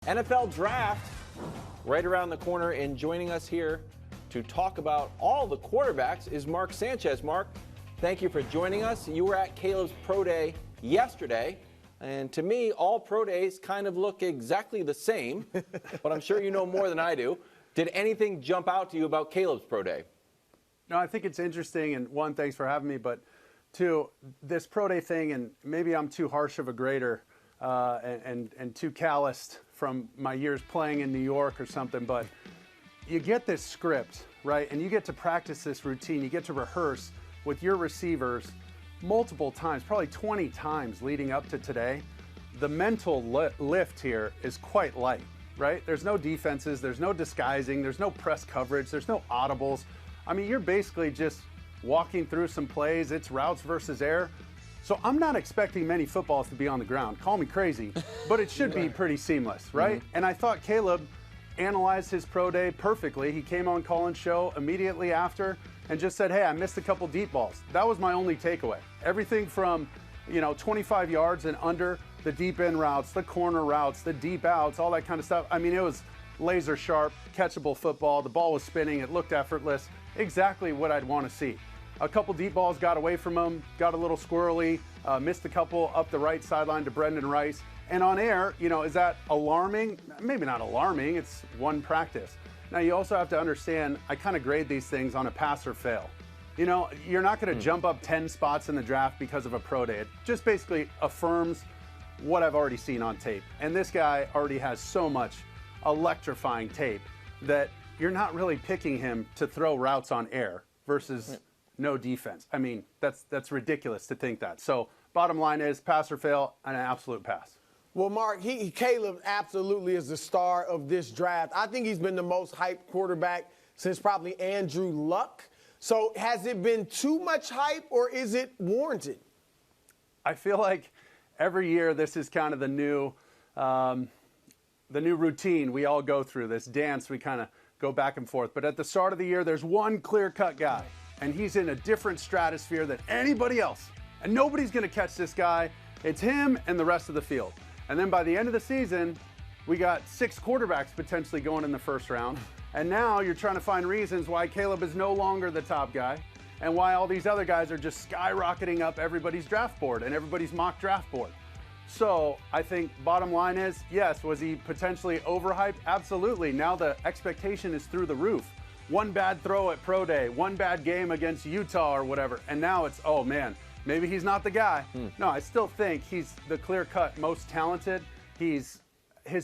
NFL Draft right around the corner, and joining us here to talk about all the quarterbacks is Mark Sanchez. Mark, thank you for joining us. You were at Caleb's Pro Day yesterday, and to me, all Pro Days kind of look exactly the same, but I'm sure you know more than I do. Did anything jump out to you about Caleb's Pro Day? No, I think it's interesting, and one, thanks for having me, but two, this Pro Day thing, and maybe I'm too harsh of a grader and too calloused from my years playing in New York or something, but you get this script, right? And you get to practice this routine. You get to rehearse with your receivers multiple times, probably 20 times leading up to today. The mental lift here is quite light, right? There's no defenses, there's no disguising, there's no press coverage, there's no audibles. I mean, you're basically just walking through some plays. It's routes versus air. So I'm not expecting many footballs to be on the ground. Call me crazy, but it should be pretty seamless, right? Mm-hmm. And I thought Caleb analyzed his pro day perfectly. He came on Colin's show immediately after and just said, hey, I missed a couple deep balls. That was my only takeaway. Everything from, 25 yards and under, the deep end routes, the corner routes, the deep outs, all that kind of stuff. I mean, it was laser sharp, catchable football. The ball was spinning. It looked effortless. Exactly what I'd want to see. A couple deep balls got away from him, got a little squirrely, missed a couple up the right sideline to Brendan Rice. And on air, is that alarming? Maybe not alarming. It's one practice. Now, you also have to understand, I kind of grade these things on a pass or fail. You're not going to jump up 10 spots in the draft because of a pro day. It just basically affirms what I've already seen on tape. And this guy already has so much electrifying tape that you're not really picking him to throw routes on air versus no defense. I mean, that's ridiculous to think that. So bottom line is pass or fail, an absolute pass. Well, Mark, Caleb absolutely is the star of this draft. I think he's been the most hyped quarterback since probably Andrew Luck. So has it been too much hype, or is it warranted? I feel like every year this is kind of the new routine we all go through, this dance we kind of go back and forth. But at the start of the year, there's one clear-cut guy, and he's in a different stratosphere than anybody else. And nobody's going to catch this guy. It's him and the rest of the field. And then by the end of the season, we got 6 quarterbacks potentially going in the first round. And now you're trying to find reasons why Caleb is no longer the top guy and why all these other guys are just skyrocketing up everybody's draft board and everybody's mock draft board. So I think bottom line is, yes, was he potentially overhyped? Absolutely. Now the expectation is through the roof. One bad throw at Pro Day, one bad game against Utah or whatever, and now it's, oh man, maybe he's not the guy. No, I still think he's the clear-cut most talented. His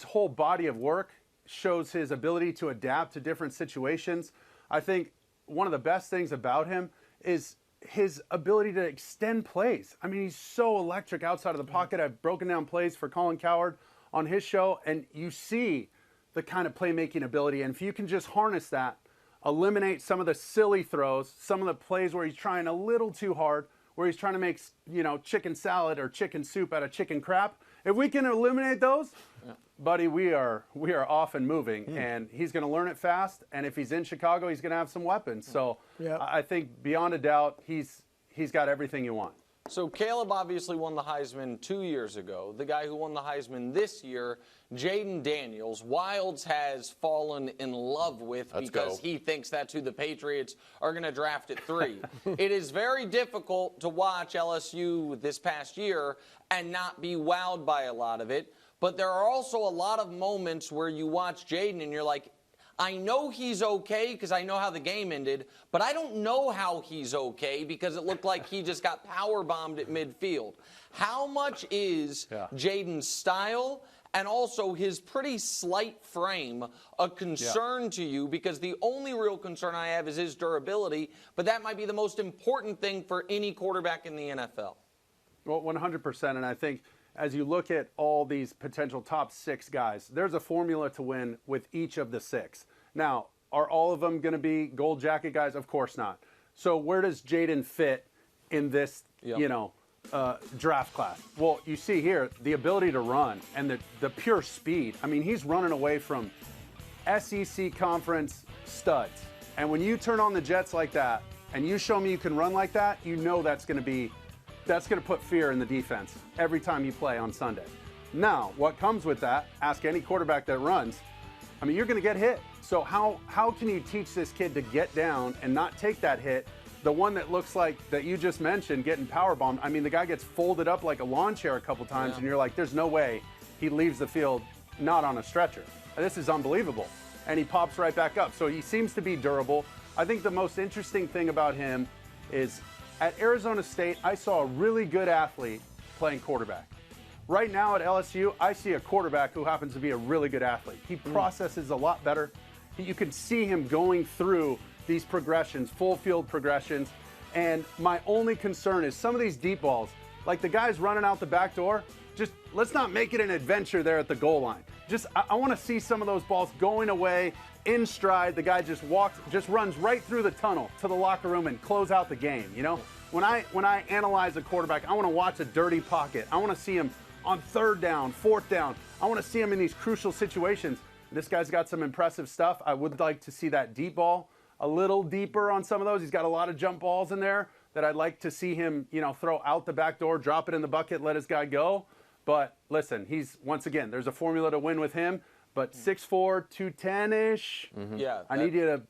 whole body of work shows his ability to adapt to different situations. I think one of the best things about him is his ability to extend plays. I mean, he's so electric outside of the pocket. I've broken down plays for Colin Cowherd on his show, and you see the kind of playmaking ability. And if you can just harness that, eliminate some of the silly throws, some of the plays where he's trying a little too hard, where he's trying to make, chicken salad or chicken soup out of chicken crap. If we can eliminate those, buddy, we are off and moving, and he's going to learn it fast. And if he's in Chicago, he's going to have some weapons. So I think beyond a doubt, he's got everything you want. So Caleb obviously won the Heisman 2 years ago. The guy who won the Heisman this year, Jayden Daniels, Wilds has fallen in love with because he thinks that's who the Patriots are going to draft at 3. It is very difficult to watch LSU this past year and not be wowed by a lot of it. But there are also a lot of moments where you watch Jayden and you're like, I know he's okay because I know how the game ended, but I don't know how he's okay because it looked like he just got power bombed at midfield. How much is Jayden's style and also his pretty slight frame a concern to you? Because the only real concern I have is his durability, but that might be the most important thing for any quarterback in the NFL. Well, 100%, and I think as you look at all these potential top 6 guys, there's a formula to win with each of the 6. Now, are all of them going to be gold jacket guys? Of course not. So where does Jayden fit in this, draft class? Well, you see here the ability to run and the pure speed. I mean, he's running away from SEC conference studs. And when you turn on the Jets like that and you show me you can run like that, that's going to put fear in the defense every time you play on Sunday. Now, what comes with that, ask any quarterback that runs, I mean, you're going to get hit. So how can you teach this kid to get down and not take that hit? The one that looks like that you just mentioned, getting power bombed. I mean, the guy gets folded up like a lawn chair a couple times, and you're like, there's no way he leaves the field not on a stretcher. This is unbelievable. And he pops right back up. So he seems to be durable. I think the most interesting thing about him is at Arizona State, I saw a really good athlete playing quarterback. Right now at LSU, I see a quarterback who happens to be a really good athlete. He processes a lot better. You can see him going through these progressions, full field progressions. And my only concern is some of these deep balls, like the guys running out the back door, just let's not make it an adventure there at the goal line. I want to see some of those balls going away in stride. The guy just runs right through the tunnel to the locker room and close out the game. You know, when I analyze a quarterback, I want to watch a dirty pocket. I want to see him on third down, fourth down. I want to see him in these crucial situations. This guy's got some impressive stuff. I would like to see that deep ball a little deeper on some of those. He's got a lot of jump balls in there that I'd like to see him, throw out the back door, drop it in the bucket, let his guy go. But listen, once again, there's a formula to win with him. But 6'4", 210-ish. Mm-hmm. Yeah. I need you to,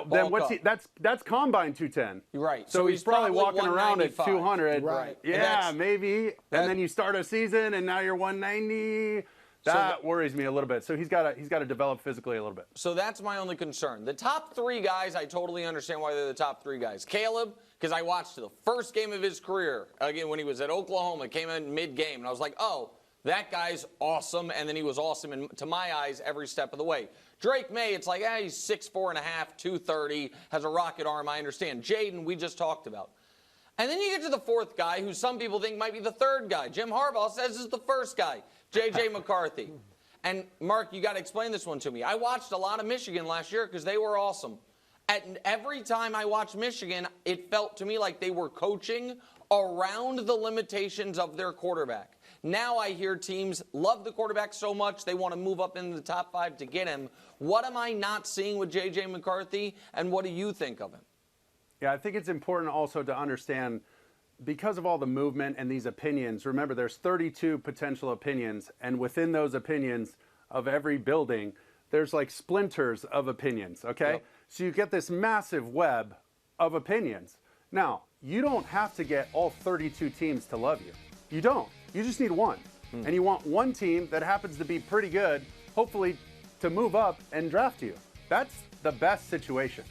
then what's he? That's combine 210. Right. So he's probably walking around at 200. Right. Yeah, maybe. And then you start a season and now you're 190. That worries me a little bit. So he's got to develop physically a little bit. So that's my only concern. The top three guys, I totally understand why they're the top three guys. Caleb, because I watched the first game of his career, again, when he was at Oklahoma, came in mid-game, and I was like, oh, that guy's awesome, and then he was awesome, to my eyes, every step of the way. Drake Maye, it's like, he's 6'4.5", 230, has a rocket arm, I understand. Jayden, we just talked about. And then you get to the fourth guy, who some people think might be the third guy. Jim Harbaugh says is the first guy, J.J. McCarthy. And, Mark, you got to explain this one to me. I watched a lot of Michigan last year because they were awesome. And every time I watched Michigan, it felt to me like they were coaching around the limitations of their quarterback. Now I hear teams love the quarterback so much they want to move up into the top 5 to get him. What am I not seeing with J.J. McCarthy, and what do you think of him? Yeah, I think it's important also to understand, because of all the movement and these opinions, remember there's 32 potential opinions, and within those opinions of every building, there's like splinters of opinions, okay? Yep. So you get this massive web of opinions. Now, you don't have to get all 32 teams to love you. You don't. You just need one. And you want one team that happens to be pretty good, hopefully, to move up and draft you. That's the best situation.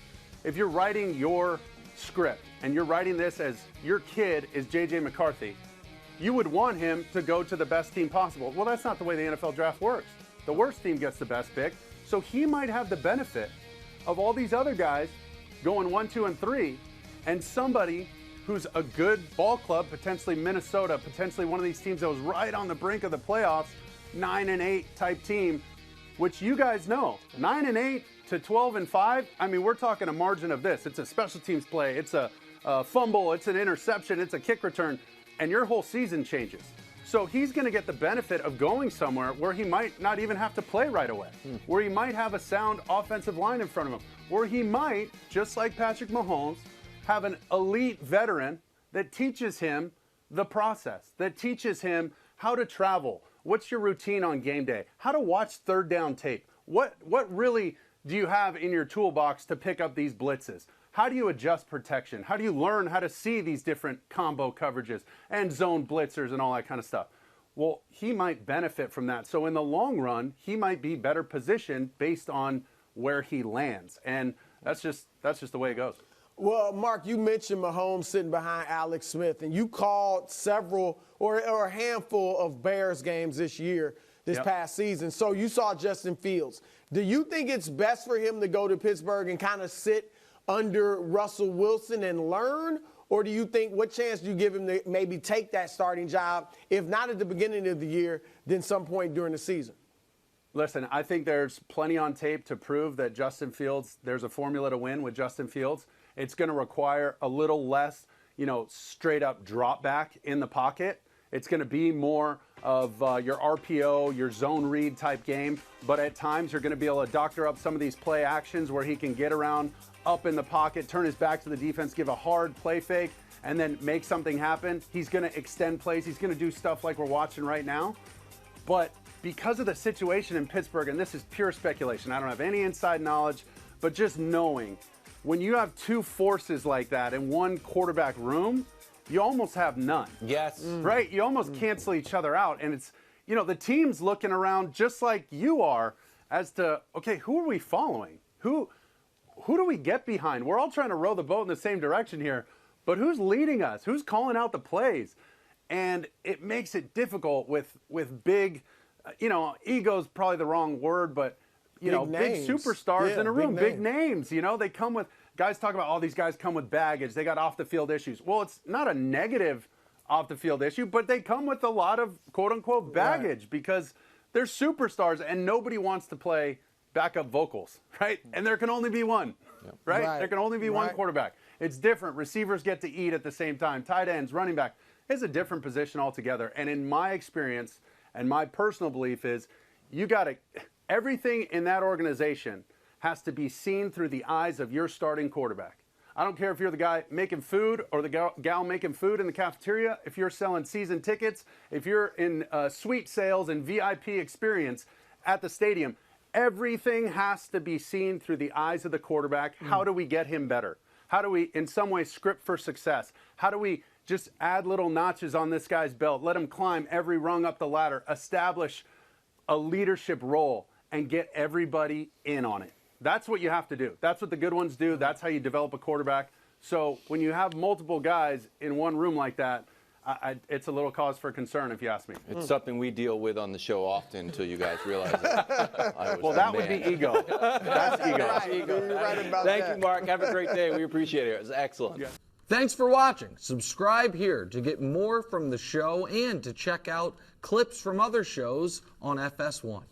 If you're writing your script and you're writing this as your kid is J.J. McCarthy, you would want him to go to the best team possible. Well, that's not the way the NFL draft works. The worst team gets the best pick. So he might have the benefit of all these other guys going 1, 2, and 3, and somebody who's a good ball club, potentially Minnesota, potentially one of these teams that was right on the brink of the playoffs, 9-8 type team, which you guys know, 9-8 to 12-5. I mean, we're talking a margin of this. It's a special teams play. It's a fumble. It's an interception. It's a kick return, and your whole season changes. So he's going to get the benefit of going somewhere where he might not even have to play right away, where he might have a sound offensive line in front of him, where he might, just like Patrick Mahomes, have an elite veteran that teaches him the process, that teaches him how to travel, what's your routine on game day, how to watch third down tape, what really do you have in your toolbox to pick up these blitzes? How do you adjust protection? How do you learn how to see these different combo coverages and zone blitzers and all that kind of stuff? Well, he might benefit from that. So in the long run, he might be better positioned based on where he lands. And that's just the way it goes. Well, Mark, you mentioned Mahomes sitting behind Alex Smith, and you called several or a handful of Bears games this year, this past season. So you saw Justin Fields. Do you think it's best for him to go to Pittsburgh and kind of sit under Russell Wilson and learn? Or do you think, what chance do you give him to maybe take that starting job, if not at the beginning of the year, then some point during the season? Listen, I think there's plenty on tape to prove that Justin Fields, there's a formula to win with Justin Fields. It's going to require a little less, straight up drop back in the pocket. It's going to be more of your RPO, your zone read type game. But at times you're going to be able to doctor up some of these play actions where he can get around up in the pocket, turn his back to the defense, give a hard play fake, and then make something happen. He's going to extend plays. He's going to do stuff like we're watching right now. But because of the situation in Pittsburgh, and this is pure speculation, I don't have any inside knowledge, but just knowing, when you have two forces like that in one quarterback room, you almost have none. Yes. Right? You almost cancel each other out. And it's, you know, the team's looking around just like you are as to, okay, who are we following? Who do we get behind? We're all trying to row the boat in the same direction here, but who's leading us? Who's calling out the plays? And it makes it difficult with big, you know, ego's probably the wrong word, but, you know, big superstars in a room, big names. You know, they come with, guys talk about all these guys come with baggage. They got off-the-field issues. Well, it's not a negative off-the-field issue, but they come with a lot of quote-unquote baggage because they're superstars and nobody wants to play backup vocals, right? And there can only be one, right? There can only be one quarterback. It's different. Receivers get to eat at the same time. Tight ends, running back. It's a different position altogether. And in my experience and my personal belief is you got to, everything in that organization has to be seen through the eyes of your starting quarterback. I don't care if you're the guy making food or the gal making food in the cafeteria, if you're selling season tickets, if you're in suite sales and VIP experience at the stadium, everything has to be seen through the eyes of the quarterback. How do we get him better? How do we, in some way, script for success? How do we just add little notches on this guy's belt, let him climb every rung up the ladder, establish a leadership role, and get everybody in on it? That's what you have to do. That's what the good ones do. That's how you develop a quarterback. So when you have multiple guys in one room like that, it's a little cause for concern, if you ask me. It's something we deal with on the show often until you guys realize it. Well, that would be ego. That's ego. You're right about Thank that. you, Mark. Have a great day. We appreciate it. It was excellent. Yeah. Thanks for watching. Subscribe here to get more from the show and to check out clips from other shows on FS1.